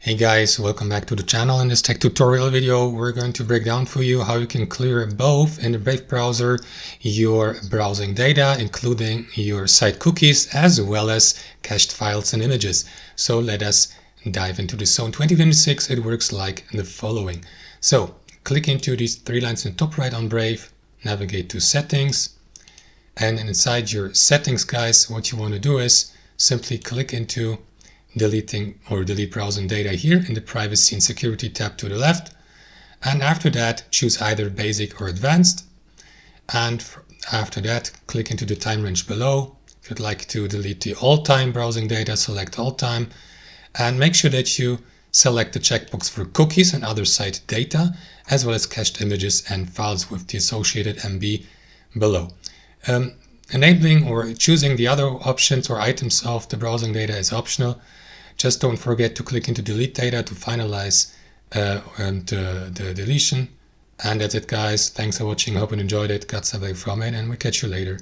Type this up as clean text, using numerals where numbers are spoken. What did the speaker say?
Hey guys, welcome back to the channel. In this tech tutorial video, we're going to break down for you how you can clear both in the Brave browser your browsing data, including your site cookies, as well as cached files and images. So let us dive into this. So in 2026, it works like the following. So click into these three lines in the top right on Brave, navigate to settings, and inside your settings, guys, what you want to do is simply click into delete browsing data here in the privacy and security tab to the left, and after that choose either basic or advanced, and after that click into the time range below. If you'd like to delete the all-time browsing data, select all time, and make sure that you select the checkbox for cookies and other site data, as well as cached images and files with the associated MB below. Enabling or choosing the other options or items of the browsing data is optional. Just don't forget to click into delete data to finalize the deletion. And that's it, guys. Thanks for watching. Hope you enjoyed it, got something from it, and we'll catch you later.